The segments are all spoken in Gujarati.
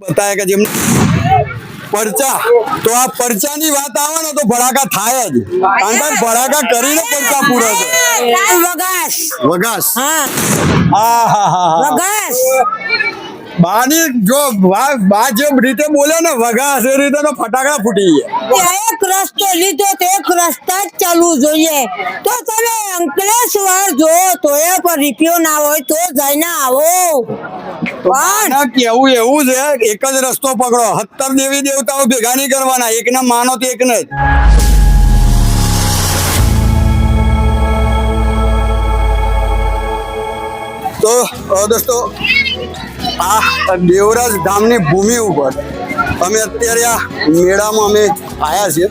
बताया कि જેમ પરચા તો આ પરચાની વાત આવે ને તો ભડાકા થાય જ કારણ કે ભડાકા કરીને પરચા પૂરા છે વગાસ વગાસ હા આ વગાસ બાની જો બા જે રીતે બોલે ને વગાસ એ રીતે તો ફટાકડા ફૂટી ગયા એક રસ્તો લીધો તો એક રસ્તા જ ચાલવું જોઈએ તો તમે અંકલેશ્વર જો તો એ પર રીપિયો ના હોય તો જઈને આવો પણ ના કેવું એવું છે એક જ રસ્તો પકડો 17 દેવી દેવતાઓ ભેગા નહીં કરવાના એકને માનો તો એકને જ તો દોસ્તો આ દેવરાજ ધામની ભૂમિ ઉપર અમે અત્યારે આ મેળામાં અમે આવ્યા છીએ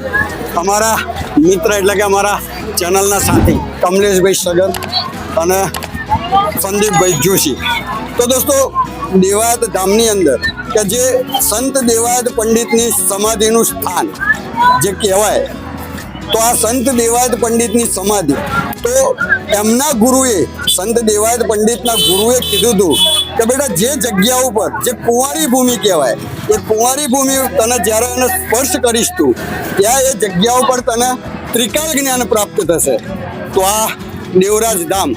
અમારા મિત્ર એટલે કે અમારા ચેનલના સાથી કમલેશભાઈ સગર અને સંદીપભાઈ જોશી તો દોસ્તો દેવાયત ધામની અંદર કે જે સંત દેવાયત પંડિતની સમાધિનું સ્થાન જે કહેવાય તો આ સંત દેવાયત પંડિતની સમાધિ તો એમના ગુરુએ સંત દેવાયત પંડિતના ગુરુએ કીધું હતું કે બેટા જે જગ્યા ઉપર જે કુંવારી ભૂમિ કહેવાય એ કુંવારી ભૂમિ તને જ્યારે એને સ્પર્શ કરીશ તું ત્યાં એ જગ્યા ઉપર તને ત્રિકાળ જ્ઞાન પ્રાપ્ત થશે તો આ દેવરાજ ધામ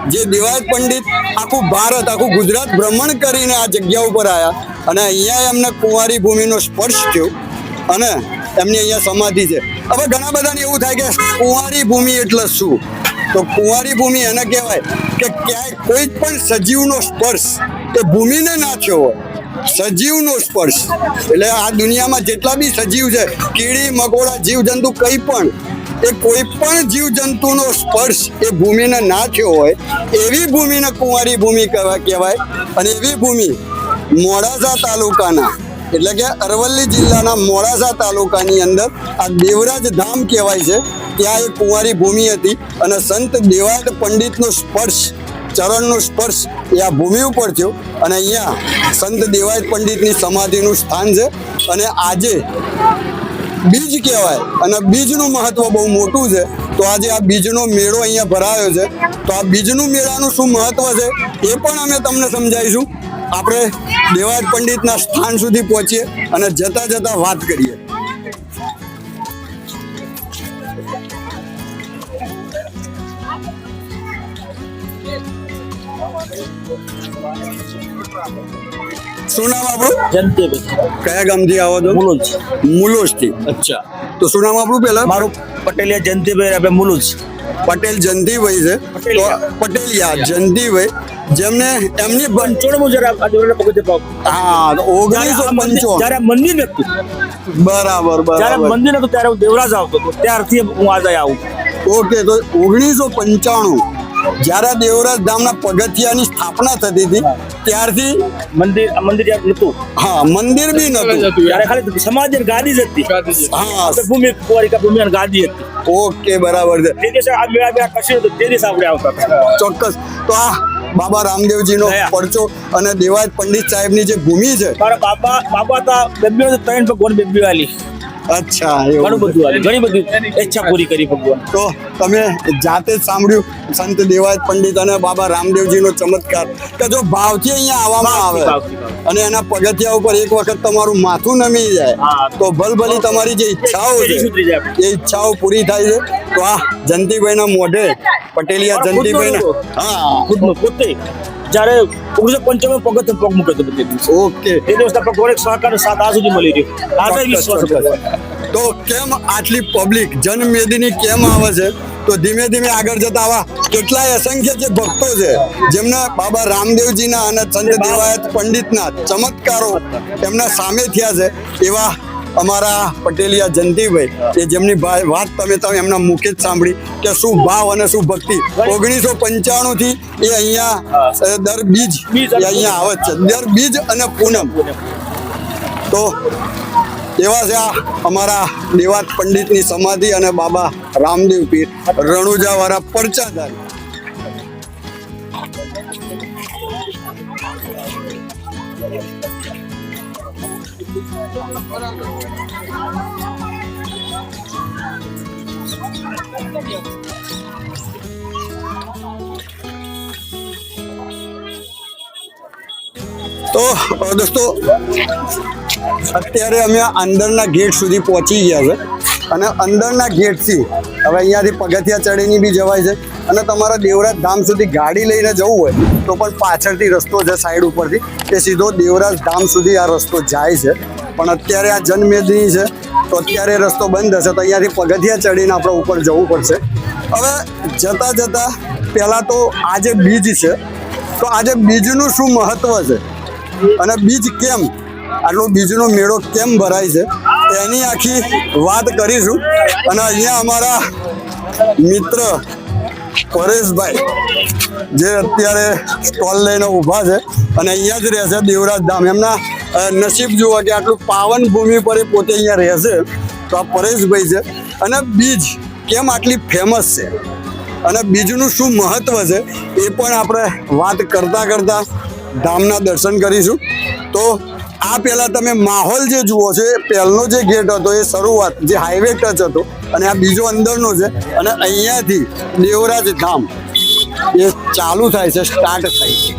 જે દેવાયત પંડિત આખું ભારત આખું ગુજરાત ભ્રમણ કરીને આ જગ્યા ઉપર આવ્યા અને અહીંયા એમને કુંવારી ભૂમિનો સ્પર્શ થયો અને એમની અહીંયા સમાધિ છે હવે ઘણા બધાને એવું થાય કે કુંવારી ભૂમિ એટલે શું તો કુંવારી ભૂમિ એને કહેવાય કે ક્યાંય કોઈ પણ સજીવનો સ્પર્શ એ ભૂમિને ના થયો હોય સજીવનો સ્પર્શ એટલે આ દુનિયામાં જેટલા બી સજીવ છે કીડી મકોડા જીવજંતુ કંઈ પણ એ કોઈ પણ જીવજંતુનો સ્પર્શ એ ભૂમિને ના થયો હોય એવી ભૂમિને કુંવારી ભૂમિ કહેવાય અને એવી ભૂમિ મોડાસા તાલુકાના એટલે કે અરવલ્લી જિલ્લાના મોડાસા તાલુકાની અંદર આ દેવરાજ ધામ કહેવાય છે ત્યાં એક કુંવારી ભૂમિ હતી અને સંત દેવાયત પંડિતનો સ્પર્શ ચરણનો સ્પર્શ એ આ ભૂમિ ઉપર થયો અને અહીંયા સંત દેવાયત પંડિતની સમાધિનું સ્થાન છે અને આજે બીજ કહેવાય અને બીજનું મહત્વ બહુ મોટું છે તો આજે આ બીજનો મેળો અહીંયા ભરાયો છે તો આ બીજનું મેળાનું શું મહત્વ છે એ પણ અમે તમને સમજાવીશું આપણે દેવાયત પંડિતના સ્થાન સુધી પહોંચીએ અને જતા જતા વાત કરીએ શું નામ આપણું જયંતિભાઈ કયા ગામથી આવો છો મુલુજ મુલોજથી અચ્છા તો શું નામ આપણું પહેલા મારું પટેલિયા જયંતિભાઈ આપણે મુલુજ પટેલ જયંતિભાઈ છે તો પટેલિયા જયંતિભાઈ જેમને એમની 95 જરા આ દેવરાના પગથિયે હા 1955 જ્યારે મંદિર નતું બરાબર જ્યારે બરાબર મંદિર નતું ત્યારે હું દેવરાજ આવતો હતો ત્યારથી હું આજે આવું ઓકે તો 1995 જ્યારે દેવરાજ ધામના પગથિયાની સ્થાપના થતી હતી ત્યારથી મંદિર જ્યારે નતું હા મંદિર બી નતું ત્યારે ખાલી સમાજની ગાદી જ હતી હા આપણે ભૂમિ કુંવારી ભૂમિ અને ગાદી હતી ઓકે બરાબર છે તે દિવસે આ મેળા કશું હતું તે દિવસે આપણે આવતા હતા ચોક્કસ તો આ બાબા રામદેવજીનો પરચો અને દેવાયત પંડિત સાહેબની જે ભૂમિ છે મારા બાબા હતા બેબીઓ 3 ભગવાન બેબી વાલી અચ્છા ઘણું બધું વાલી ઘણી બધી ઈચ્છા પૂરી કરી ભગવાન તો તમે જાતે જ સાંભળ્યું સંત દેવાયત પંડિત અને બાબા રામદેવજીનો ચમત્કાર કે જો ભાવથી અહીંયા આવવામાં આવે અને એના પગથિયા ઉપર એક વખત તમારું માથું નમી જાય તો ભલભલી તમારી જે ઈચ્છાઓ છે એ ઈચ્છાઓ પૂરી થાય છે તો આ જયંતિભાઈના મોઢે પટેલિયા જયંતિભાઈના હા પોતે જ્યારે 1995 પગ મૂક્યો હતો તે દિવસે ઓકે તે દિવસના ભગવાન એક સહકાર સાથ આ સુધી મળી રહ્યો આજે વિશ્વાસ તો કેમ આટલી પબ્લિક જનમેદની કેમ આવે છે તો ધીમે ધીમે આગળ જતા આવા કેટલાય અસંખ્ય જે ભક્તો છે જેમને બાબા રામદેવજીના અને સંત દેવાયત પંડિતના ચમત્કારો એમના સામે થયા છે એવા અમારા પટેલિયા જયંતિભાઈ એ જેમની વાત તમે એમના મુખે જ સાંભળી કે શું ભાવ અને શું ભક્તિ 1995 થી એ અહીંયા દર બીજ અહીંયા આવે છે દર બીજ અને પૂનમ તો એવા છે આ અમારા દેવાયત પંડિતની સમાધિ અને બાબા રામદેવ પીર રણુજા વાળા પરચાધારી તો દોસ્તો અત્યારે અમે અંદરના ગેટ સુધી પહોંચી ગયા છે અને અંદરના ગેટથી હવે અહીંયાથી પગથિયા ચડીને બી જવાય છે અને તમારા દેવરાજ ધામ સુધી ગાડી લઈને જવું હોય તો પણ પાછળથી રસ્તો છે સાઈડ ઉપરથી કે સીધો દેવરાજ ધામ સુધી આ રસ્તો જાય છે. પણ અત્યારે આ જન્મમેદની છે તો અત્યારે રસ્તો બંધ હશે તો અહીંયાથી પગથિયા ચડીને આપણે ઉપર જવું પડશે. હવે જતાં જતાં પહેલાં તો આ જે બીજ છે તો આજે બીજનું શું મહત્વ છે અને બીજ કેમ આટલો બીજનો મેળો કેમ ભરાય છે એની આખી વાત કરીશું. અને અહીંયા અમારા મિત્ર પરેશભાઈ જે અત્યારે સ્ટોલ લઈને ઊભા છે અને અહીંયા જ રહે છે દેવરાજ ધામ. એમના નસીબ જુઓ કે આટલું પાવન ભૂમિ પર એ પોતે અહીંયા રહેશે. તો આ પરેશભાઈ છે અને બીજ કેમ આટલી ફેમસ છે અને બીજનું શું મહત્વ છે એ પણ આપણે વાત કરતાં કરતાં ધામના દર્શન કરીશું. તો આ પહેલાં તમે માહોલ જે જુઓ છો એ પહેલનો જે ગેટ હતો એ શરૂઆત જે હાઈવે ટચ હતો અને આ બીજો અંદરનો છે અને અહીંયાથી દેવરાજ ધામ એ ચાલુ થાય છે, સ્ટાર્ટ થાય છે.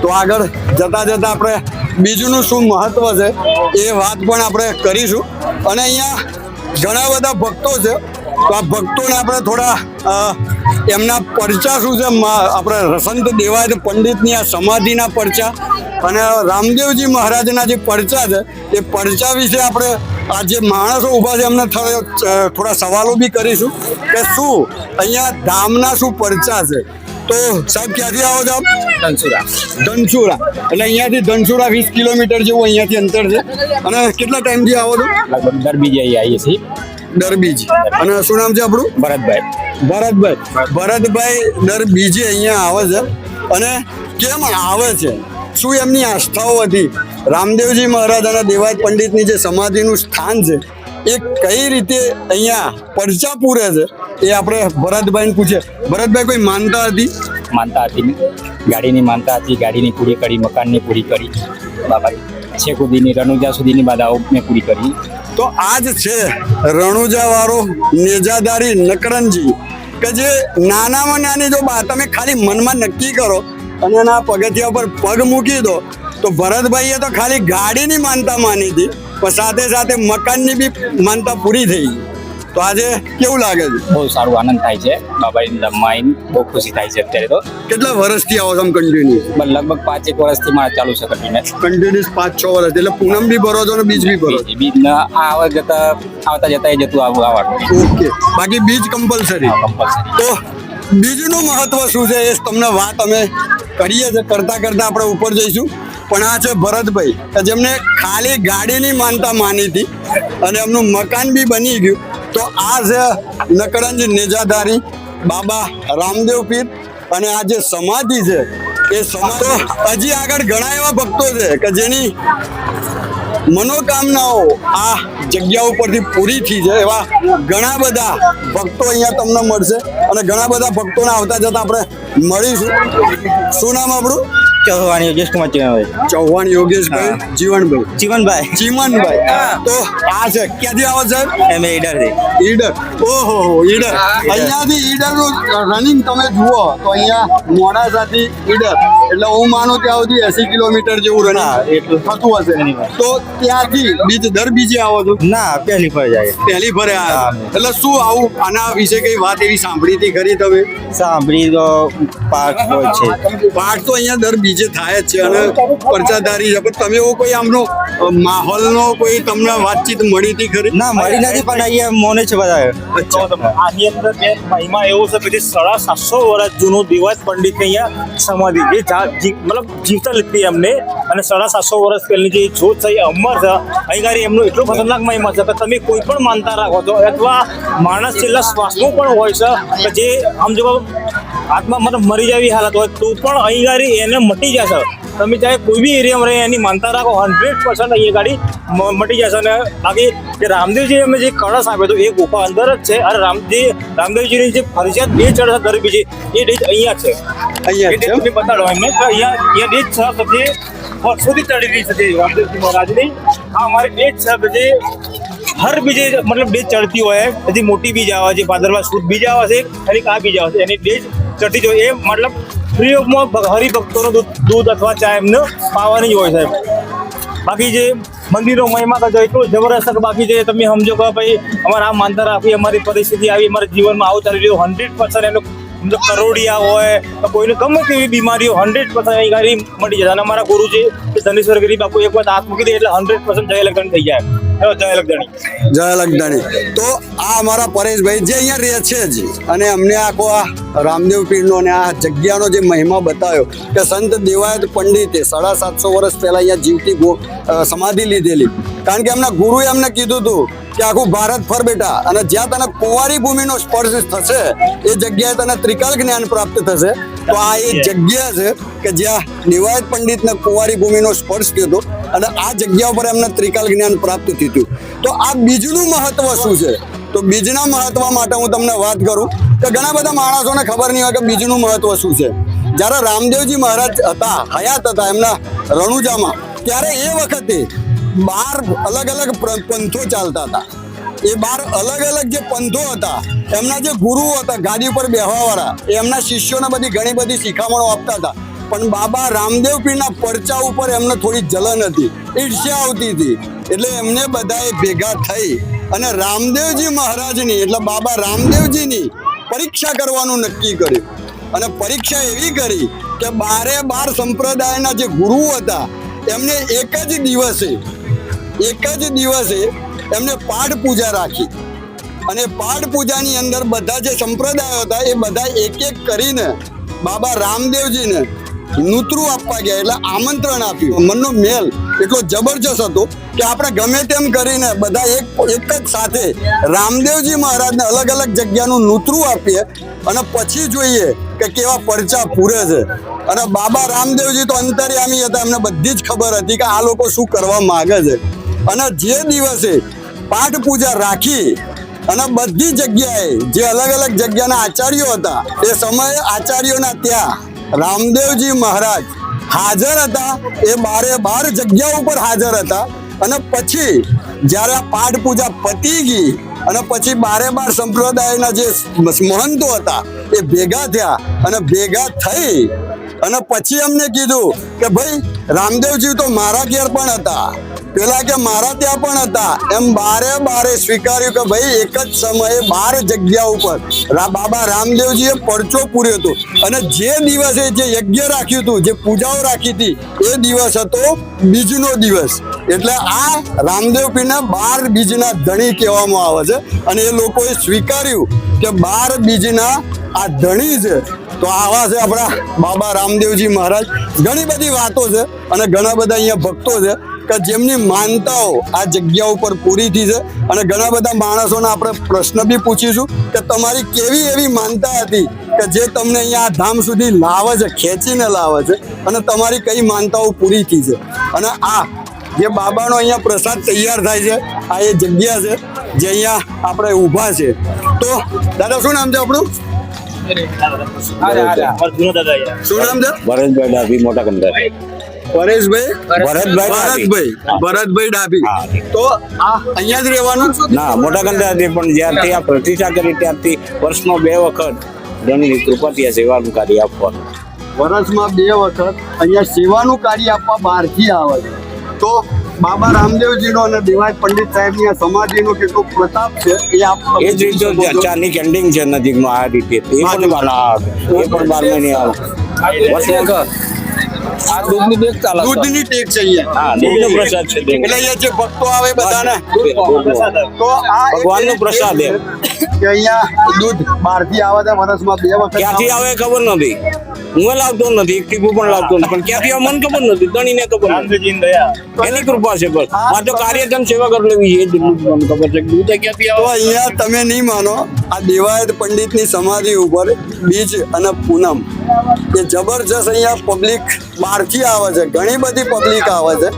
તો આગળ જતાં જતાં આપણે બીજનું શું મહત્વ છે એ વાત પણ આપણે કરીશું. અને અહીંયા ઘણા બધા ભક્તો છે તો આ ભક્તોને આપણે થોડા એમના પરચા શું છે આપણે રસંત દેવાયત પંડિતની આ સમાધિના પરચા અને રામદેવજી મહારાજના જે પરચા છે એ પરચા વિશે આપણે આ જે માણસો ઊભા છે એમને થોડા સવાલો બી કરીશું કે શું અહીંયા ધામના શું પરચા છે. તો સાહેબ ક્યાંથી આવો છો આપ? ધનસુરા. એટલે અહીંયાથી ધનસુરા 20 કિલોમીટર જેવું અહીંયાથી અંતર છે. અને કેટલા ટાઈમથી આવો છો? લગભગ દર બીજે આવીએ છીએ. દરબીજ. અને શું નામ છે આપણું? ભરતભાઈ દર બીજે અહીંયા આવે છે. અને કેમ આવે છે, શું એમની આસ્થાઓ હતી, રામદેવજી મહારાજ અને દેવાયત પંડિતની જે સમાધિનું સ્થાન છે એ કઈ રીતે અહીંયા પરચા પૂરે છે એ આપણે ભરતભાઈને પૂછીએ. ભરતભાઈ કોઈ માનતા હતી? ગાડીની માનતા હતી. ગાડીની પૂરી કરી, મકાનની પૂરી કરી, બાબા છેક સુધીની રણુજા સુધીની બાધાઓ મેં પૂરી કરી. તો આ જ છે રણુજા વાળો નેજાદારી નકરણજી કે જે નાનામાં નાની જો તમે ખાલી મનમાં નક્કી કરો અને એના પગથિયા પર પગ મૂકી દો તો ભરતભાઈએ તો ખાલી ગાડીની માનતા માની હતી પણ સાથે સાથે મકાનની બી માનતા પૂરી થઈ. તો આજે કેવું લાગે છે? બહુ સારું આનંદ થાય છે. બાબાની ધામમાં આવીને બહુ ખુશી થાય છે. અત્યારે તો કેટલા વર્ષથી આવો છો કન્ટિન્યુ? લગભગ 5-1 વર્ષથી મારે ચાલુ છે કન્ટિન્યુઅસ 5-6 વર્ષ. એટલે પૂનમ બી ભરો છો અને બીજ બી ભરો? બીજ આવતા જતા એ જતું આવવાનું. ઓકે. બાકી બીજ કમ્પલસરી? તો બીજનું મહત્વ શું છે એ તમને વાત અમે કરીએ છીએ. કરતા આપણે ઉપર જઈશું. પણ આ છે ભરતભાઈ કે જેમને ખાલી ગાડીની માનતા માની હતી અને એમનું મકાન બી બની ગયું. તો આ છે નકરંજ નેજાધારી બાબા રામદેવ પીર અને આ જે સમાધિ છે એ સમાધિ હજી આગળ ઘણા એવા ભક્તો છે કે જેની મનોકામનાઓ આ જગ્યા ઉપરથી પૂરી થઈ છે. એવા ઘણા બધા ભક્તો અહીંયા તમને મળશે અને ઘણા બધા ભક્તોને આવતા જતા આપણે મળીશું. શું નામ આપણું? ચૌહાણ યોગેશ કુમાર ચૌહાણ યોગેશભાઈ. ચીમનભાઈ. તો આ છે ક્યાંથી આવો સાહેબ? અમે ઈડરથી. ઈડર. ઓહો ઈડર. અહીંયાથી ઈડરનું રનિંગ તમે જુઓ તો અહીંયા મોડાસાથી ઈડર એટલે હું માનું ત્યાં સુધી 80 કિલોમીટર જેવું રનિંગ થતું હશે. તો ત્યાંથી દર બીજે આવો છો? ના, પહેલી ફરે આવ્યા. એટલે શું આવું આના વિશે કઈ વાત એવી સાંભળી હતી ખરી તમે? સાંભળી તો પાઠ હોય છે. પાઠ તો અહીંયા દર બીજે થાય જ છે અને પરચાધારી છે. પણ તમે એવો કોઈ આમનો માહોલનો કોઈ તમને વાતચીત મળી હતી ખરી? ના, મળી નથી. પણ અહીંયા મોને છે બધા. આની અંદર બેન મહિમા એવો છે કે જે 750 વર્ષ જૂનું દેવાયત પંડિત અહીંયા સમાધિ મતલબ જીવતા લીધી એમને અને 750 વર્ષ પહેલી જે જોત છે એ અમર છે. અહીં એમનો એટલો ખતરનાક મહિમા છે કે તમે કોઈ પણ માનતા રાખો છો અથવા માણસ છેલ્લા શ્વાસનું પણ હોય છે કે જે આમ જો આત્મા મતલબ મરી જવી હાલત હોય તો પણ અહીં એને મટી જશે. તમે ચાહે કોઈ બી એરિયામાં રહે એની માનતા રાખો 100% અહીંયા ગાડી મટી જશે. અને બાકી જે રામદેવજી એમને જે કળશ આપ્યો હતો એ ગુફા અંદર જ છે. અને રામદેવજીની જે ફરજિયાત 2 ચઢ ગરબી છે એ ડેજ અહીંયા છે. અહીંયા તમે બતાડો એમને કે અહીંયા ડેજ છે જે વર્ષોથી ચડી રહી છે રામદેવજી મહારાજની. આ અમારી ડેજ છે જે હર બીજે મતલબ ડેજ ચડતી હોય. હજી મોટી બીજ આવે છે, ભાદરવા સુદ બીજ આવે છે અને આ બીજ આવે છે. એની ડેજ ચડતી જો એ મતલબ ફ્રી ઓફમાં હરિભક્તોનો દૂધ અથવા ચા એમને પાવાની જ હોય સાહેબ. બાકી જે મંદિરનો મહિમા તો એટલો જબરદસ્ત કે બાકી જે તમે સમજો કે ભાઈ અમારે આ માનતા રાખવી, અમારી પરિસ્થિતિ આવી, અમારા જીવનમાં આવું ચાલી રહ્યું 100% એનો મતલબ કરોડિયા હોય તો કોઈને ગમે તેવી બીમારીઓ 100% અહીં ગાડી મળી જાય. અને અમારા ગુરુ છે કે ધનેશ્વર ગિરી બાપુ એક વાર હાથ મૂકી દે એટલે 100% જય લગ્ન થઈ જાય. જય લગ્ન. જય લગદાણી. તો આ અમારા પરેશભાઈ જે અહીંયા રહે છે જ, અને અમને આખો આ રામદેવ પીરનો અને આ જગ્યાનો જે મહિમા બતાવ્યો કે સંત દેવાયત પંડિતે 750 વર્ષ પહેલા અહીંયા જીવતી સમાધિ લીધેલી. કારણ કે એમના ગુરુએ એમને કીધું હતું કે આખું ભારત ફર બેટા, અને જ્યાં તને કુંવારી ભૂમિનો સ્પર્શ થશે એ જગ્યાએ તને ત્રિકાલ જ્ઞાન પ્રાપ્ત થશે. તો આ એ જગ્યા છે કે જ્યાં દેવાયત પંડિતને કુંવારી ભૂમિનો સ્પર્શ થયો હતો, અને આ જગ્યા ઉપર એમને ત્રિકાલ જ્ઞાન પ્રાપ્ત થયું હતું. તો આ બીજનું મહત્વ શું છે? તો બીજના મહત્વ માટે હું તમને વાત કરું કે ઘણા બધા માણસોને ખબર નહીં હોય કે બીજનું મહત્વ શું છે. જ્યારે રામદેવજી મહારાજ હતા, હયાત હતા એમના રણુજામાં, ત્યારે એ વખતે 12 અલગ અલગ પંથો ચાલતા હતા. એ 12 અલગ અલગ જે પંથો હતા, એમના જે ગુરુઓ હતા ગાદી ઉપર બેહવાવાળા, એમના શિષ્યોને બધી ઘણી બધી શિખામણો આપતા હતા. પણ બાબા રામદેવ પીરના પરચા ઉપર એમને થોડી જલન હતી, ઈર્ષ્યા આવતી હતી. એટલે એમને બધાએ ભેગા થઈ અને રામદેવજી મહારાજની એટલે બાબા રામદેવજીની પરીક્ષા કરવાનું નક્કી કર્યું. અને પરીક્ષા એવી કરી કે 12 સંપ્રદાયના જે ગુરુઓ હતા એમને એક જ દિવસે એમને પાઠ પૂજા રાખી. અને પાઠ પૂજાની અંદર બધા જે સંપ્રદાયો હતા એ બધા એક એક કરીને બાબા રામદેવજીને નૂતરું આપવા ગયા, એટલે આમંત્રણ આપ્યું. મનનો મેલ એટલો જબરજસ્ત હતો કે આપણે ગમે તેમ કરીને બધા એક જ સાથે રામદેવજી મહારાજને અલગ અલગ જગ્યાનું નૂતરું આપીએ અને પછી જોઈએ કે કેવા પરચા પૂરે છે. અને બાબા રામદેવજી તો અંતર્યામી હતા, એમને બધી જ ખબર હતી કે આ લોકો શું કરવા માંગે છે. અને જે દિવસે પાઠ પૂજા રાખી અને બધી જગ્યાએ જે અલગ અલગ જગ્યાના આચાર્યો હતા એ સમયે આચાર્યોના ત્યાં રામદેવજી મહારાજ હાજર હતા. એ 12 જગ્યા ઉપર હાજર હતા. અને પછી જ્યારે આ પાઠ પૂજા પતી ગઈ અને પછી 12 સંપ્રદાયના જે મહંતો હતા એ ભેગા થયા. અને ભેગા થઈ અને પછી અમને કીધું કે ભાઈ રામદેવજી તો મારા ઘેર પણ હતા, પેલા કે મારા ત્યાં પણ હતા. એમ 12 સ્વીકાર્યું કે ભાઈ એક જ સમયે 12 જગ્યા ઉપર બાબા રામદેવજીએ પરચો પૂર્યો હતો. અને જે દિવસે જે યજ્ઞ રાખ્યું હતું, જે પૂજાઓ રાખી હતી, એ દિવસ હતો બીજનો દિવસ. એટલે આ રામદેવ પીરના 12 બીજના ધણી કહેવામાં આવે છે. અને એ લોકોએ સ્વીકાર્યું કે 12 બીજના આ ધણી છે. તો આવા છે આપણા બાબા રામદેવજી મહારાજ. ઘણી બધી વાતો છે અને ઘણા બધા અહીંયા ભક્તો છે કે જેમની માનતાઓ આ જગ્યા ઉપર પૂરી થઈ છે. અને ઘણા બધા માણસોને આપણે પ્રશ્ન બી પૂછીશું કે તમારી કેવી એવી માનતા હતી કે જે તમને અહીંયા આ ધામ સુધી લાવે છે, ખેંચીને લાવે છે, અને તમારી કઈ માનતાઓ પૂરી થઈ છે. અને આ જે બાબાનો અહીંયા પ્રસાદ તૈયાર થાય છે, આ એ જગ્યા છે જે અહીંયા આપણે ઊભા છે. તો દાદા શું નામ છે આપણું? શું નામ છે? ભરતભાઈ ડાભી, મોટા કંદર. ભરતભાઈ ડાભી. તો આ અહીંયા જ રહેવાનું? ના, મોટા કંદર હતી, પણ જ્યારથી આ પ્રતિષ્ઠા કરી ત્યારથી વર્ષમાં 2 વખત ધણીની કૃપાથી આ સેવાનું કાર્ય આપવાનું. વર્ષમાં 2 વખત અહીંયા સેવાનું કાર્ય આપવા બહારથી આવે છે. તો બાબા રામદેવજીનો અને દેવાયત પંડિત સાહેબની આ સમાધિનો કેટલો પ્રતાપ છે એ આપ એ જ રીતે ચાની કેન્ડિંગ છે નજીકમાં આ રીતે. એ પણ 12 મહિને આવે. આ દૂધની ટેક ચાલે. દૂધની ટેક છે અહીંયા. હા, દૂધનો પ્રસાદ છે. એટલે અહીંયા જે ભક્તો આવે બધાને તો આ ભગવાનનો પ્રસાદ એમ કે અહીંયા દૂધ બહારથી આવે છે વર્ષમાં 2 વખત. ક્યાંથી આવે ખબર નથી. હું લાવતો નથી, એક ટીપું પણ લાવતો નથી, પણ ક્યાંથી આવે મને ખબર નથી. ધણીને ખબર નથી. એની કૃપા છે બસ. આ તો કાર્યક્રમ સેવા કરી લેવી છે, એટલું જ મને ખબર છે. દૂધ ક્યાંથી તો આવે? અહીંયા તમે નહીં માનો, આ દેવાયત પંડિતની સમાધિ ઉપર બીજ અને પૂનમ એ જબરજસ્ત અહીંયા પબ્લિક બહારથી આવે છે. ઘણી બધી પબ્લિક આવે છે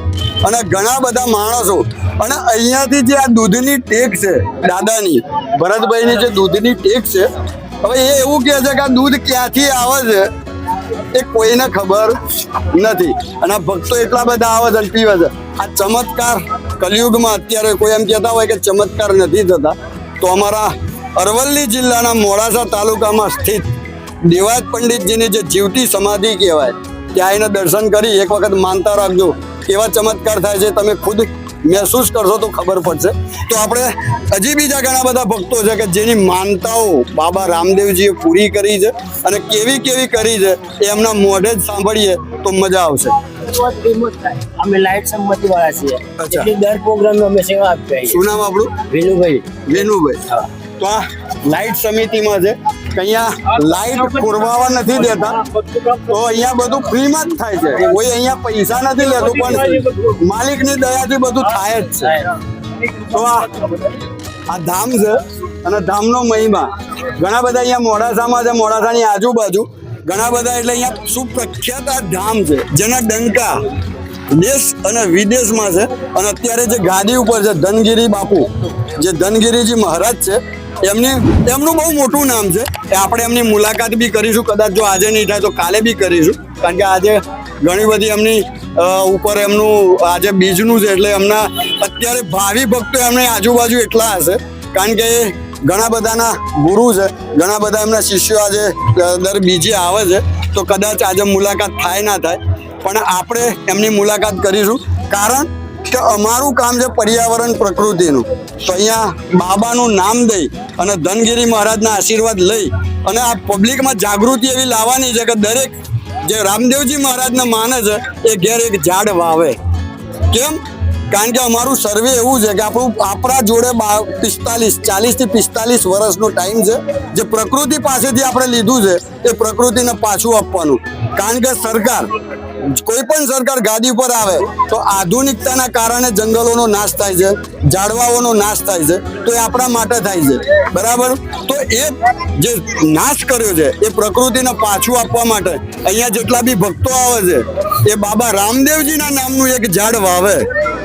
અને ઘણા બધા માણસો. અને અહીંયાથી જે આ દૂધની ટેક છે દાદાની, ભરતભાઈની જે દૂધની ટેક છે, હવે એ એવું કહે છે કે આ દૂધ ક્યાંથી આવે છે એ કોઈને ખબર નથી. અને આ ભક્તો એટલા બધા આવે છે અને પીવે છે. આ ચમત્કાર કલિયુગમાં અત્યારે કોઈ એમ કહેતા હોય કે ચમત્કાર નથી થતા, તો અમારા અરવલ્લી જિલ્લાના મોડાસા તાલુકામાં સ્થિત દેવાયત પંડિતજીની જે જીવતી સમાધિ કહેવાય ત્યાં એને દર્શન કરી એક વખત માનતા રાખજો, કેવા ચમત્કાર થાય છે તમે ખુદ મહેસૂસ કરશો તો ખબર પડશે. તો આપણે હજી બીજા ઘણા બધા ભક્તો છે કે જેની માનતાઓ બાબા રામદેવજીએ પૂરી કરી છે અને કેવી કેવી કરી છે એ એમના મોઢે જ સાંભળીએ તો મજા આવશે. અમે લાઈટ સંમતિ વાળા છીએ, અચ્છા. એટલે દર પ્રોગ્રામ અમે સેવા આપીએ. શું નામ આપણું? વિનુભાઈ. વેનુભાઈ. તો આ લાઈટ સમિતિમાં છે કે અહીંયા લાઈટ પુરવાવા નથી દેતા, તો અહીંયા બધું ફ્રીમાં જ થાય છે. કોઈ અહીંયા પૈસા નથી લેતું, પણ માલિકની દયાથી બધું થાય જ છે. તો આ ધામ છે અને ધામનો મહિમા ઘણા બધા અહીંયા મોડાસામાં છે, મોડાસાની આજુબાજુ ઘણા બધા, એટલે અહીંયા સુપ્રખ્યાત આ ધામ છે જેના ડંકા દેશ અને વિદેશમાં છે. અને અત્યારે જે ગાદી ઉપર છે ધનગીરી બાપુ, જે ધનગીરીજી મહારાજ છે, એમનું બહુ મોટું નામ છે. એ આપણે એમની મુલાકાત બી કરીશું, કદાચ જો આજે નહીં થાય તો કાલે બી કરીશું, કારણ કે આજે ઘણી બધી એમની ઉપર એમનું આજે બીજનું છે, એટલે એમના અત્યારે ભાવિ ભક્તો એમની આજુબાજુ એટલા હશે, કારણ કે એ ઘણા બધાના ગુરુ છે, ઘણા બધા એમના શિષ્યો આજે દર બીજે આવે છે. તો કદાચ આજે મુલાકાત થાય ના થાય, પણ આપણે એમની મુલાકાત કરીશું, કારણ કે અમારું કામ છે પર્યાવરણ પ્રકૃતિનું. તો અહીંયા બાબાનું નામ દઈ અને ધનગીરી મહારાજના આશીર્વાદ લઈ અને આ પબ્લિકમાં જાગૃતિ એવી લાવવાની છે કે દરેક જે રામદેવજી મહારાજને માને છે એ ઘેર એક ઝાડ વાવે. કેમ? કારણ કે અમારું સર્વે એવું છે કે આપણા જોડે 40 થી 45 વર્ષનો ટાઈમ છે, જે પ્રકૃતિ પાસેથી આપણે લીધું છે એ પ્રકૃતિને પાછું આપવાનું. કારણ કે સરકાર, કોઈ પણ સરકાર ગાદી પર આવે તો આધુનિકતાના કારણે જંગલોનો નાશ થાય છે, ઝાડવાઓનો નાશ થાય છે, તો એ આપણા માટે થાય છે, બરાબર. તો એ જે નાશ કર્યો છે એ પ્રકૃતિને પાછું આપવા માટે અહીંયા જેટલા બી ભક્તો આવે છે એ બાબા રામદેવજીના નામનું એક ઝાડ વાવે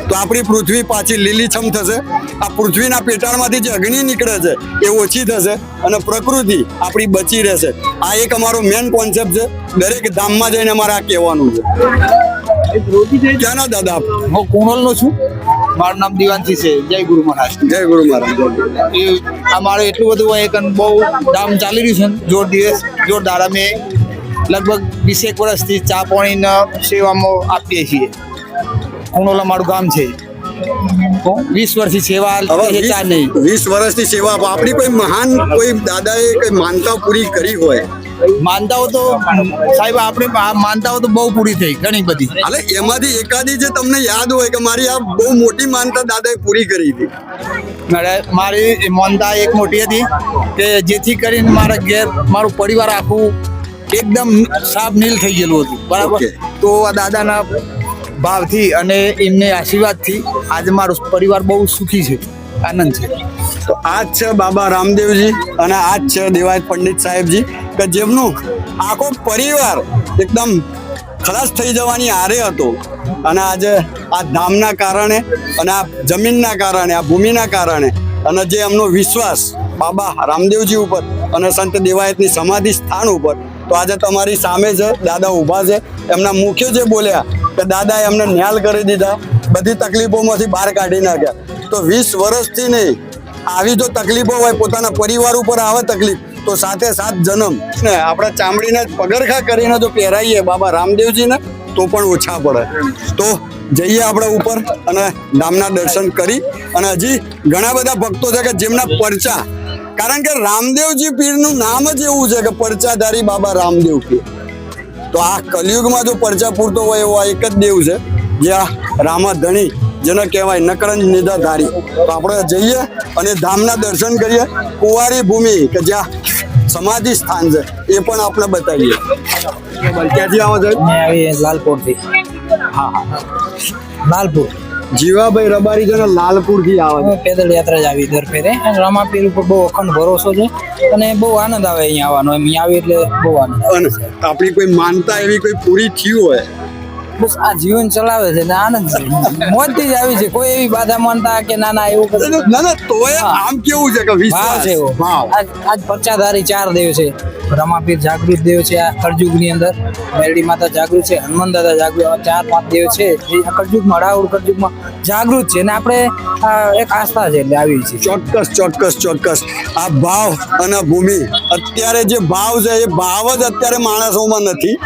તો આપણી પૃથ્વી પાછી લીલીછમ થશે. આ પૃથ્વીના પેટાળમાંથી જે અગ્નિ નીકળે છે એ ઓછી થશે અને પ્રકૃતિ આપણી બચી રહેશે. આ એક અમારો મેન કોન્સેપ્ટ છે, દરેક ધામમાં જઈને અમારે આ કહેવાનું છે. ક્યાંના દાદા આપ? હું કુણોલનો છું. મારું નામ દિવાનસિંહ છે. જય ગુરુ મહારાજ. જય ગુરુ મહારાજ. એ અમારે એટલું બધું હોય કે બહુ ધામ ચાલી રહ્યું છે જોરદાર. અમે લગભગ 20 વર્ષથી ચા પાણીના સેવામાં આપીએ છીએ. કુણોલ અમારું ગામ છે. 20 વર્ષથી સેવા ચા નહીં. 20 વર્ષથી સેવા આપો. આપણી કોઈ મહાન કોઈ દાદાએ કોઈ માનતા પૂરી કરી હોય? માનતાઓ તો સાહેબ આપણે માનતાઓ તો બહુ પૂરી થઈ, ઘણી બધી. એટલે એમાંથી એકાદી જે તમને યાદ હોય કે મારી આ બહુ મોટી માનતા દાદાએ પૂરી કરી હતી? મારી માનતા એક મોટી હતી કે જેથી કરીને મારા ઘેર મારું પરિવાર આખું એકદમ સાફ નીલ થઈ ગયેલું હતું, બરાબર. Okay. તો આ દાદાના ભાવથી અને એમને આશીર્વાદથી આજે મારો પરિવાર બહુ સુખી છે, આનંદ છે. તો આ જ છે બાબા રામદેવજી અને આ જ છે દેવાયત પંડિત સાહેબજી કે જેમનું આખો પરિવાર એકદમ ખલાસ થઈ જવાની હારે હતો, અને આજે આ ધામના કારણે અને આ જમીનના કારણે, આ ભૂમિના કારણે અને જે એમનો વિશ્વાસ બાબા રામદેવજી ઉપર અને સંત દેવાયતની સમાધિ સ્થાન ઉપર, તો આજે તમારી સામે છે દાદા ઊભા છે. એમના મુખ્ય જે બોલ્યા કે દાદાએ એમને ન્યાલ કરી દીધા, બધી તકલીફોમાંથી બહાર કાઢી નાખ્યા. તો 20 વર્ષથી નહીં, આવી જો તકલીફો હોય, પોતાના પરિવાર ઉપર આવે તકલીફ, તો સાથે સાથ જન્મ ને આપણે ચામડીને પગરખા કરીને જો પહેરાઈએ બાબા રામદેવજીને તો પણ ઓછા પડે. તો જઈએ આપણે ઉપર અને ધામના દર્શન કરી. અને હજી ઘણા બધા ભક્તો છે કે જેમના પરચા, કારણ કે રામદેવજી પીરનું નામ જ એવું છે કે પરચાધારી બાબા રામદેવ પીર. તો આ કલિયુગમાં જો પરચા પૂરતો હોય એવો એક જ દેવ છે, જે આ રામાધણી જેને કહેવાય નકરંજ નિધાધારી. તો આપણે જઈએ અને ધામના દર્શન કરીએ. કુંવારી ભૂમિ કે જ્યાં સમાધિ સ્થાન છે એ પણ આપણે બતાવીએ. ક્યાંથી આવો છો? લાલપુરથી. લાલપુર. જીવાભાઈ રબારી છે ને લાલપુરથી આવે છે. પેદલ યાત્રા જ આવી દર ફેરે. રામાપીર ઉપર બહુ અખંડ ભરોસો છે અને બહુ આનંદ આવે અહીંયા આવવાનો. એમ આવી એટલે બહુ આનંદ. અને આપણી કોઈ માનતા એવી કોઈ પૂરી થયું હોય બસ આ જીવન ચલાવે છે ને આનંદ છે, મોજથી જ આવી છે. કોઈ એવી બાધા માનતા કે ના ના એવું કશું ના ના તોય આમ કેવું છે કે ભાવ વિશ્વાસ છે એવો. ભાવ આજ પરચાધારી 4 દેવ છે. રમાપીર જાગૃત દેવ છે આ કળજુગની અંદર, મેરડી માતા જાગૃત છે, હનુમાન દાદા જાગૃત, 4-5 દેવ છે જે આ કળજુગમાં, અઢાર કળજુગમાં જાગૃત છે. અને આપણે એક આસ્થા છે એટલે આવી છે. ચોક્કસ આ ભાવ અને ભૂમિ અત્યારે જે ભાવ છે એ ભાવ જ અત્યારે માણસોમાં નથી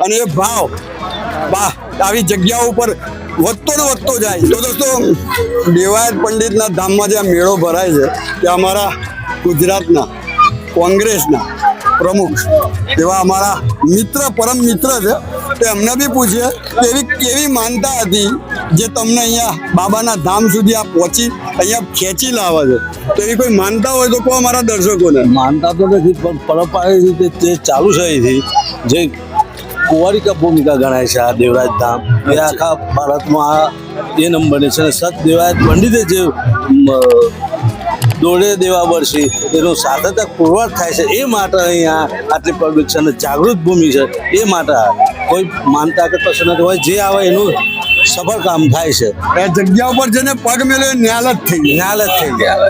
અને એ ભાવ આવી જગ્યાઓ ઉપર વધતો ને વધતો જાય. તો દોસ્તો દેવાયત પંડિતના ધામમાં જે આ મેળો ભરાય છે તે અમારા ગુજરાતના કોંગ્રેસના પ્રમુખ એવા અમારા મિત્ર પરમ મિત્ર છે. તો એમને બી પૂછીએ કે એવી કેવી માનતા હતી જે તમને અહીંયા બાબાના ધામ સુધી આ પહોંચી અહીંયા ખેંચી લાવે છે. તો એવી કોઈ માનતા હોય તો કહો અમારા દર્શકોને. માનતા તો નથી પણ પરંપરાગત રીતે જે ચાલુ છે અહીંથી જે કુંવારિકા ભૂમિકા ગણાય છે આ દેવરાજ ધામ એ આખા ભારતમાં આ એ નંબરની છે. અને સત દેવરાજ પંડિતે જે દોડે દેવા વર્ષે એનો સાર્થક પુરવાર થાય છે એ માટે અહીંયા આટલી પબ્લિક છે અને જાગૃત ભૂમિ છે એ માટે કોઈ માનતા કે કશું નથી હોય, જે આવે એનું સફળ કામ થાય છે. એ જગ્યા ઉપર જેને પગ મેળ્યો એ ન્યાલ જ થઈ ગયા. ન્યાલ જ થઈ ગયા.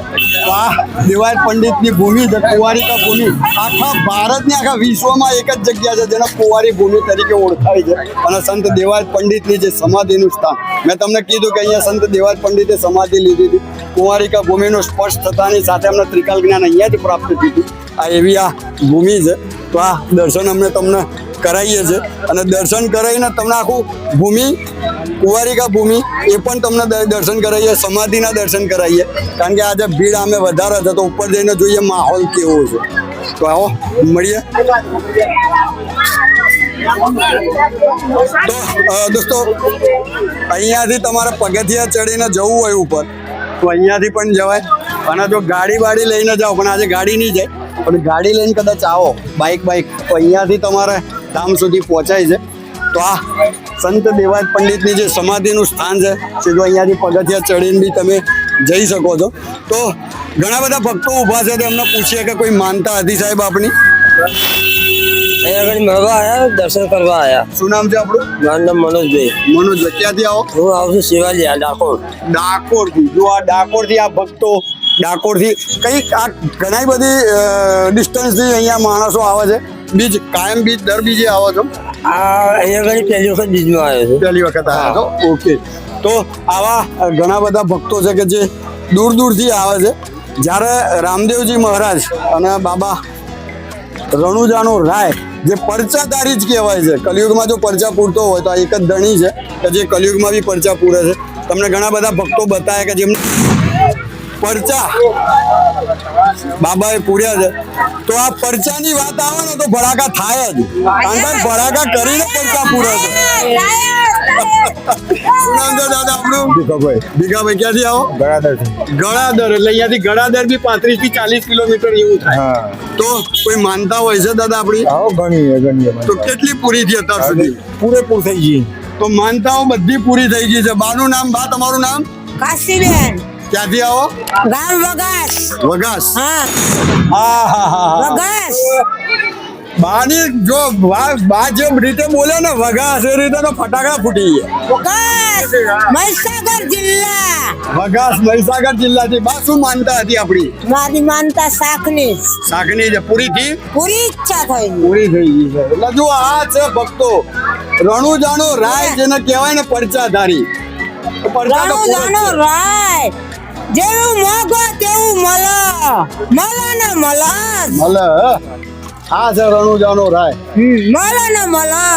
વાહ, દેવાયત પંડિતની ભૂમિ છે કુંવારિકા ભૂમિ. આખા ભારતની આખા વિશ્વમાં એક જ જગ્યા છે જેને કુંવારી ભૂમિ તરીકે ઓળખાય છે. અને સંત દેવાયત પંડિતની જે સમાધિનું સ્થાન મેં તમને કીધું કે અહીંયા સંત દેવાયત પંડિતે સમાધિ લીધી હતી. કુંવારિકા ભૂમિનું સ્પર્શ થતાની સાથે અમને ત્રિકાલ જ્ઞાન અહીંયાથી પ્રાપ્ત થયું હતું. આ એવી આ ભૂમિ છે. તો આ દર્શન અમને તમને કરાવીએ છીએ અને દર્શન કરાવીને તમને આખું ભૂમિ કુંવારિકા ભૂમિ એ પણ તમને દર્શન કરાવીએ, સમાધિના દર્શન કરાવીએ. કારણ કે આજે ભીડ અમે વધારે છે તો ઉપર જઈને જોઈએ માહોલ કેવો છે. તો આવો મળીએ. તો દોસ્તો અહીંયાથી તમારે પગથિયા ચડીને જવું હોય ઉપર તો અહીંયાથી પણ જવાય. અને જો ગાડી બાડી લઈને જાઓ પણ આજે ગાડી નહીં જાય પણ ગાડી લઈને કદાચ આવો બાઇક તો અહીંયાથી તમારે ધામ સુધી પહોંચાય છે. તો આ સંત દેવાયત પંડિતની જે સમાધિનું સ્થાન છે સીધું અહીંયાથી પગથિયા ચડીને બી તમે જઈ શકો છો. તો ઘણા બધા ભક્તો ઊભા છે તેમને પૂછીએ કે કોઈ માનતા હતી સાહેબ આપની? અહીંયા આગળ મળવા આવ્યા, દર્શન કરવા આવ્યા. શું નામ છે આપણું? મારું નામ મનોજભાઈ. મનોજભાઈ, ક્યાંથી આવો? હું આવું છું શિવાલિયા, ડાકોર. ડાકોરથી. જો આ ડાકોરથી આ ભક્તો ડાકોરથી કંઈક આ ઘણી બધી ડિસ્ટન્સથી અહીંયા માણસો આવે છે. બીજ કાયમ બીજ દર બીજે આવો છો? અહીંયા આગળ પહેલી વખત બીજમાં આવ્યો છું. પહેલી વખત આવ્યા છો? ઓકે. તો આવા ઘણા બધા ભક્તો છે કે જે દૂર દૂરથી આવે છે. જ્યારે રામદેવજી મહારાજ અને બાબા રણુજાનો રાય જે પરચાધારી જ કહેવાય છે. કલિયુગમાં જો પરચા પૂરતો હોય તો આ એક જ ધણી છે કે જે કલિયુગમાં બી પરચા પૂરે છે. તમને ઘણા બધા ભક્તો બતાવે કે જેમને પરચા બાબાએ પૂર્યા છે. તો આ પરચાની વાત આવે ને તો ભડાકા થાય જ. કારણ કે ભડાકા કરીને પરચા પૂરે છે. શું નામ છે દાદા આપણું? ભીખાભાઈ. ક્યાંથી આવો? ગળાદર. એટલે અહીંયાથી ગળાદર બી 35 થી 40 કિલોમીટર એવું થાય. તો કોઈ માનતા હોય છે દાદા આપણી? તો કેટલી પૂરી થઈ અત્યાર સુધી? પૂરેપૂર થઈ ગઈ. તો માનતાઓ બધી પૂરી થઈ ગઈ છે. બાનું નામ? બા તમારું નામ? કાશીબેન. ક્યાંથી આવો? ગામ વગાસ. વગાસ. હા વગાસ. બાની જો બા જે રીતે બોલે ને વગાસ એ રીતે તો ફટાકડા ફૂટી ગયા. વગાસ મહીસાગર જિલ્લા. વગાસ મહીસાગર જિલ્લાથી. બા શું માનતા હતી આપણી? મારી માનતા શાકની જ. શાકની છે. પૂરી થી? પૂરી ઈચ્છા થઈ. પૂરી થઈ ગઈ છે. એટલે જો આ છે ભક્તો રણુજાનો રાય જેને કહેવાય ને પરચાધારી. તો પરચા તો પૂરો જ જાનો છે. રાય જેવું મોગો તેવું મળે ને મળે ભલે આ છે રણુજાનો રાય. મળે ને મળે.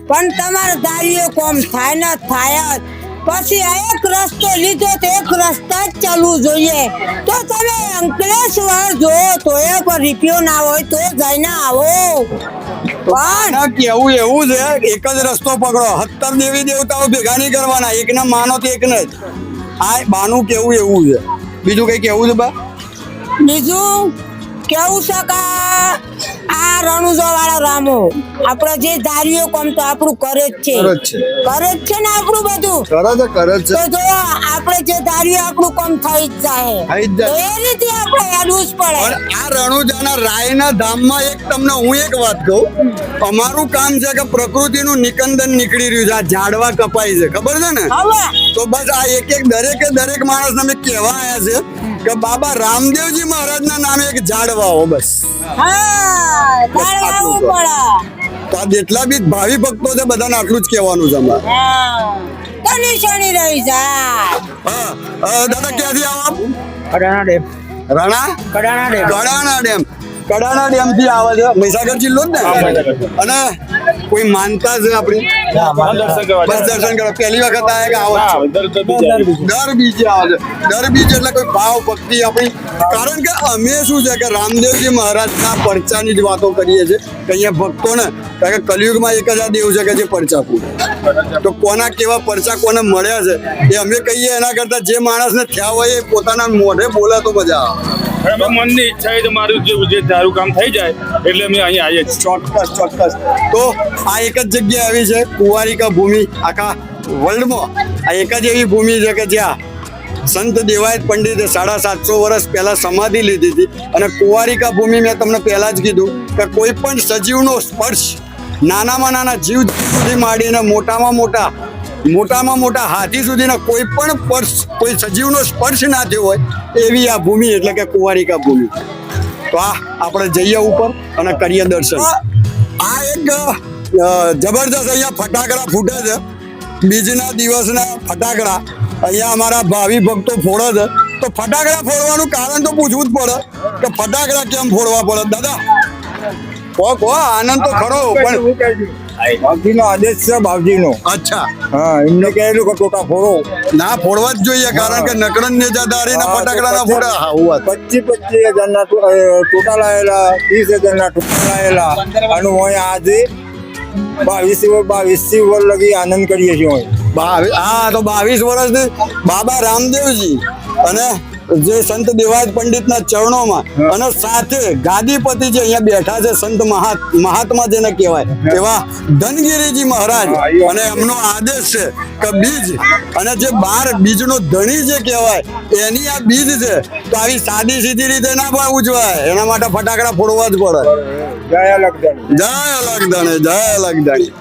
પણ તમારે ધારીઓ કોમ થાય ને થાય જ. પછી આ એક રસ્તો લીધો તો એક રસ્તા જ ચાલવું જોઈએ. તો તમે અંકલેશ્વર જો તો એ પર રૂપિયો ના હોય તો જઈને આવો. પણ ના કેવું એવું છે એક જ રસ્તો પકડો. 17 દેવી દેવતાઓ ભેગા નહીં કરવાના. એકને માનો તો એકને જ. આ બાનું કેવું એવું છે. બીજું કઈ કેવું છે બા? બીજું કેવું છે કે આ રણુજો વાળા રામો આપણે જે ધારીઓ કોમ તો આપણું કરે જ છે. કરે જ છે. કરે જ છે ને આપણું બધું. કરે છે તો જો આપણે જે ધાર્યું આપણું કામ થઈ જ જાય. થઈ જ જાય. તો એ રીતે આપણે હેડવું જ પડે. પણ આ રણુજાના રાયના ધામમાં એક તમને હું એક વાત કહું, અમારું કામ છે કે પ્રકૃતિનું નિકંદન નીકળી રહ્યું છે, આ ઝાડવા કપાય છે, ખબર છે ને? હવે તો બસ આ એક દરેક માણસને અમે કહેવા આવ્યા છે કે બાબા રામદેવજી મહારાજના નામે એક ઝાડ વાવો બસ. હા ઝાડ વાવવું પડે. તો આ જેટલા બી ભાવિ ભક્તો છે બધાને આટલું જ કહેવાનું છે અમારે. હા તની શનિ રહી જાય. હા દાદા ક્યાંથી આવો? Kadana dam Rana Kadana dam Kadana dam થી આવે છે, મહીસાગર જિલ્લો જ ને? અને કોઈ માનતા છે આપણી? બસ દર્શન કરો. પહેલી વખત આવે કે આવો છો? દર બીજે આવે છે. દર બીજે એટલે કોઈ ભાવ ભક્તિ આપણી, કારણ કે અમે શું છે કે રામદેવજી મહારાજના પરચાની જ વાતો કરીએ છીએ કે અહીંયા ભક્તોને, કારણ કે કલિયુગમાં એક જ આ દેવ છે કે જે પરચા પૂરે. તો કોના કેવા પરચા કોને મળ્યા છે એ અમે કહીએ એના કરતા જે માણસને થયા હોય એ પોતાના મોઢે બોલે તો મજા આવે. મનની ઈચ્છા છે મારું જે તારું કામ થઈ જાય એટલે અમે અહીંયા આવીએ છીએ. ચોક્કસ. તો આ એક જ જગ્યા આવી છે કુંવારિકા ભૂમિ, આખા વર્લ્ડમાં આ એક જ એવી ભૂમિ છે કે જ્યાં સંત દેવાયત પંડિતે 750 વર્ષ પહેલા સમાધિ લીધી હતી. અને કુંવારિકા ભૂમિ મેં તમને પહેલા જ કીધું કે કોઈ પણ સજીવનો સ્પર્શ, નાનામાં નાના જીવ સુધી માંડીને મોટામાં મોટા હાથી સુધીના કોઈ પણ કોઈ સજીવનો સ્પર્શ ના થયો હોય એવી આ ભૂમિ એટલે કે કુંવારિકા ભૂમિ. તો આપણે જઈએ ઉપર અને કરીએ દર્શન. આ એક જબરદસ્ત અહીંયા ફટાકડા ફૂટે છે, બીજના દિવસના ફટાકડા અહીંયા અમારા ભાવિ ભક્તો ફોડે છે. તો ફટાકડા ફોડવાનું કારણ તો પૂછવું જ પડે કે ફટાકડા કેમ ફોડવા પડે. દાદા કહો આનંદ તો ખરો, પણ બાપજીનો આદેશ છે, બાપજીનો. અચ્છા, હા, એમને કહેલું કે ટોટા ફોડો. ના ફોડવા જ જોઈએ, કારણ કે નકળન નેજાદારીના ફટાકડા ના ફોડા. હા, 25,000 ના ટોટા લાયેલા, 30,000 ના ટોટા લાયેલા. અને હું આજે 22 વર્ષ લગી આનંદ કરીએ છીએ. હા, તો 22 વર્ષથી બાબા રામદેવજી અને જે સંત દેવાયત પંડિતના ચરણોમાં અને સાથે ગાદીપતિ જે અહીંયા બેઠા છે, સંત મહાત્મા જેને કહેવાય એવા ધનગીરીજી મહારાજ, અને એમનો આદેશ છે કે બીજ અને જે 12 બીજનો ધણી જે કહેવાય એની આ બીજ છે. તો આવી સાદી સીધી રીતે ના પણ ઉજવાય, એના માટે ફટાકડા ફોડવા જ પડે. જય અલગધણી. જય અલગધણી, જય અલગધણી.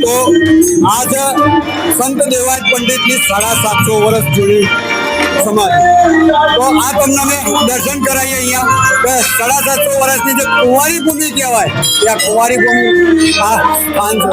તો આજ સંત દેવાયત પંડિતની 750 વર્ષ જૂની સમાધિ. તો આ તમને મેં દર્શન કરાવીએ અહીંયા કે 750 વર્ષની જે કુંવારી ભૂમિ કહેવાય એ આ કુંવારી ભૂમિ આ સ્થાન છે.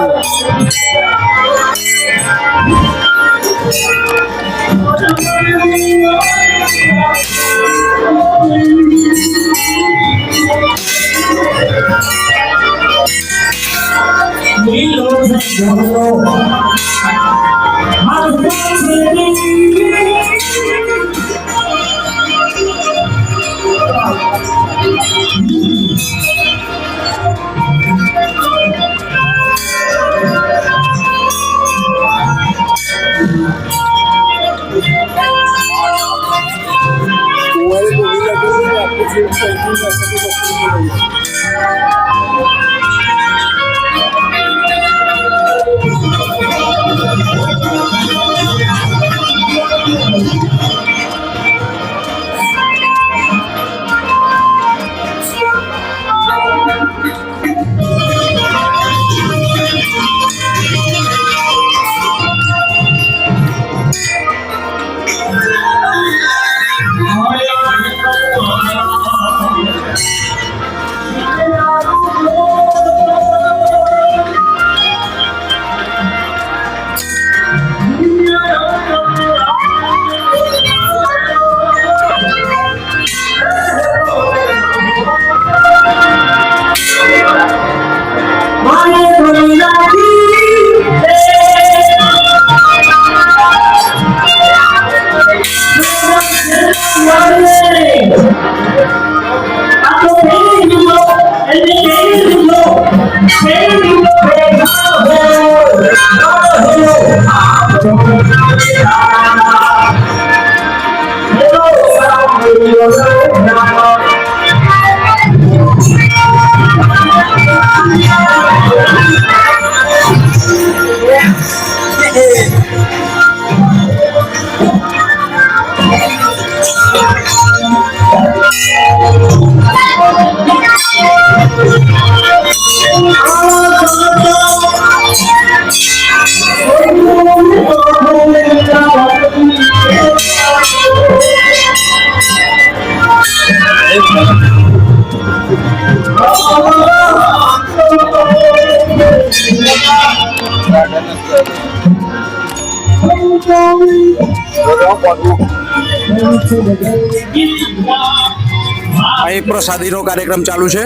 અહીં પ્રસાદીનો કાર્યક્રમ ચાલુ છે.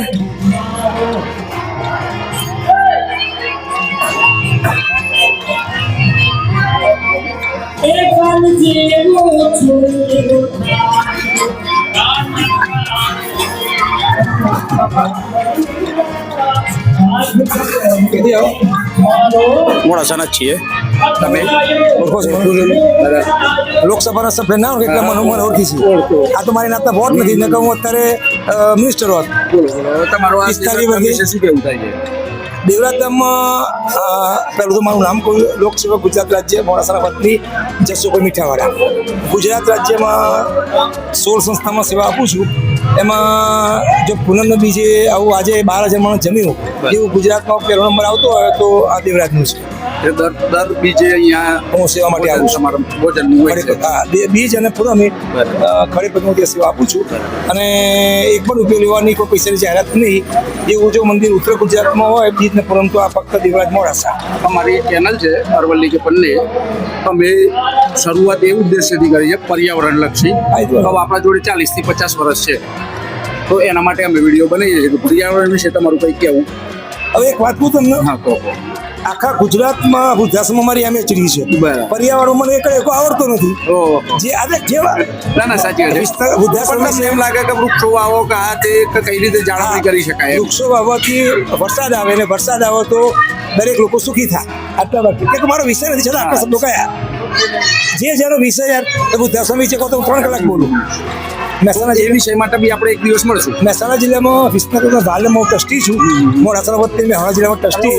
મોડાસાના જ છીએ. તમે લોકસભાના સભ્ય ના હોય એટલે મને ઓળખી છે. આ તો મારી નાતના વોટ નથી, નકર હું અત્યારે મિનિસ્ટર હોત. તમારું 45 વર્ષથી શું કેવું થાય છે? દેવરાજ ધામમાં પહેલું તો મારું નામ કહું, લોકસેવક ગુજરાત રાજ્ય મોડાસાના વતની જસુભાઈ મીઠાવાળા. ગુજરાત રાજ્યમાં 16 સંસ્થામાં સેવા આપું છું. એમાં જો પૂનમ નદી જે આવું આજે 12,000 માણસ જમ્યું એવું ગુજરાતમાં પહેલો નંબર આવતો હોય તો આ દેવરાજનું છે. દર બીજે અહીંયા હું સેવા માટે આવું છું. તમારું ભોજનનું હોય છે. બીજ અને પૂનમે ખડેપગમાં ત્યાં સેવા આપું છું. અને એક પણ રૂપિયો લેવાની કોઈ પૈસાની જાહેરાત નહીં. એવું જો મંદિર ઉત્તર ગુજરાતમાં હોય બીજ ને પૂનમ તો આ ફક્ત દેવરાજ મોડાસા. અમારી ચેનલ છે અરવલ્લી કે પન્ને. અમે શરૂઆત એ ઉદ્દેશ્યથી કરી છે પર્યાવરણલક્ષી. હવે આપણા જોડે 40 થી 50 વર્ષ છે, તો એના માટે અમે વિડીયો બનાવીએ છીએ. પર્યાવરણ વિશે તમારું કંઈ કહેવું? હવે એક વાત કહું તમને, હા, કહો. આખા ગુજરાતમાં વૃદ્ધાશ્રમ મારી એમએચડી છે. બરાબર. પર્યાવરણ મને એક આવડતો નથી. ઓહો. જે આજે જેવા ના ના, સાચી વાત છે. વૃદ્ધાશ્રમ પણ તમને એમ લાગે કે વૃક્ષો વાવો કે આ તે કે કઈ રીતે જાળવણી કરી શકાય એમ? વૃક્ષો વાવવાથી વરસાદ આવે ને વરસાદ આવે તો દરેક લોકો સુખી થાય. આટલા વાત કે મારો વિષય નથી છતાં આટલા શબ્દો કયા જે જેનો વિષય યાર વૃદ્ધાશ્રમ વિશે કહો તો હું 3 કલાક બોલું. મહેસાણા એ વિષય માટે બી આપણે એક દિવસ મળશું. મહેસાણા જિલ્લામાં વિસનગરના વાલમાં હું ટ્રસ્ટી છું. મોડાસાના વતી મહેસાણા જિલ્લામાં ટ્રસ્ટી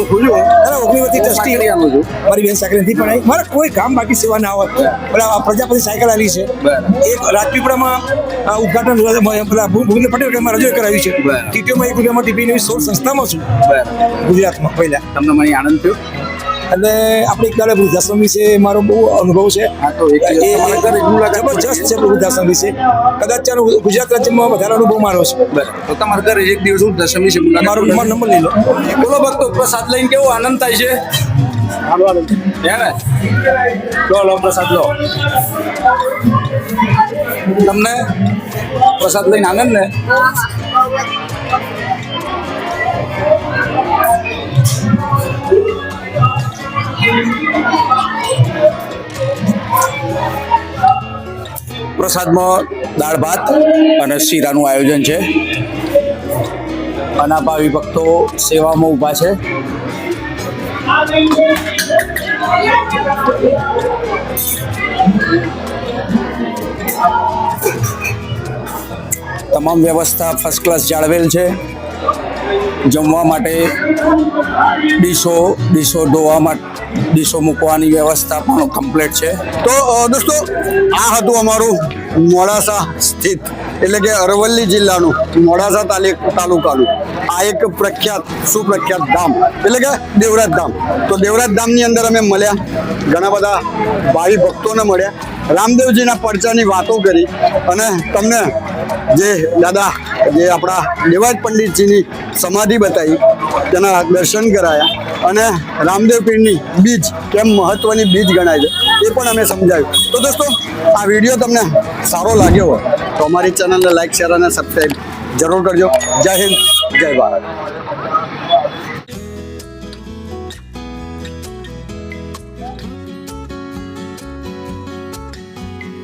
ઓગણીવતી ટ્રસ્ટી મારી બેન સાયકલ નથી પણ મારે કોઈ કામ બાકી સેવા ના હોય. પેલા પ્રજાપતિ સાયકલ આલી છે. એક રાજપીપળામાં ઉદઘાટન પેલા ભૂપેન્દ્ર પટેલ રજૂ કરાવ્યું છે. ટીટીઓમાં એક વિડીયોમાં ટીપીની 16 સંસ્થામાં છું ગુજરાતમાં પહેલા. તમને મને આનંદ થયો. એટલે આપણે એક દાડે વૃદ્ધાશ્રમ વિશે મારો બહુ અનુભવ છે. જબરજસ્ત છે વૃદ્ધાશ્રમ વિશે. કદાચ ગુજરાત રાજ્યમાં વધારે અનુભવ મારો છે. તો તમારા ઘરે એક દિવસ વૃદ્ધાશ્રમ વિશે મારો નંબર લઈ લો. બોલો ભક્તો, પ્રસાદ લઈને કેવો આનંદ થાય છે? લો પ્રસાદ લો. તમને પ્રસાદ લઈને આનંદ ને? પ્રસાદમાં દાળ ભાત અને શીરાનું આયોજન છે. અનાભાવી ભક્તો સેવામાં ઊભા છે. તમામ વ્યવસ્થા ફર્સ્ટ ક્લાસ જાળવેલ છે. જમવા માટે ડીશો ધોવા માટે ડીશો મૂકવાની વ્યવસ્થા પણ કમ્પ્લીટ છે. તો દોસ્તો, આ હતું અમારું મોડાસા સ્થિત એટલે કે અરવલ્લી જિલ્લાનું મોડાસા તાલુકાનું આ એક સુપ્રખ્યાત ધામ એટલે કે દેવરાજ ધામ. તો દેવરાજ ધામની અંદર અમે મળ્યા, ઘણા બધા ભાવિ ભક્તોને મળ્યા, રામદેવજીના પરચાની વાતો કરી અને તમને જે દાદા જે આપણા દેવાજ પંડિતજીની સમાધિ બતાવી તેના દર્શન કરાયા અને રામદેવ પીરની બીજ કેમ મહત્વની બીજ ગણાય છે એ પણ અમે સમજાવ્યું. તો દોસ્તો, આ વિડીયો તમને સારો લાગ્યો હોય તો અમારી ચેનલને લાઈક, શેર અને સબસ્ક્રાઈબ જરૂર કરજો. જય હિન્દ, જય ભારત.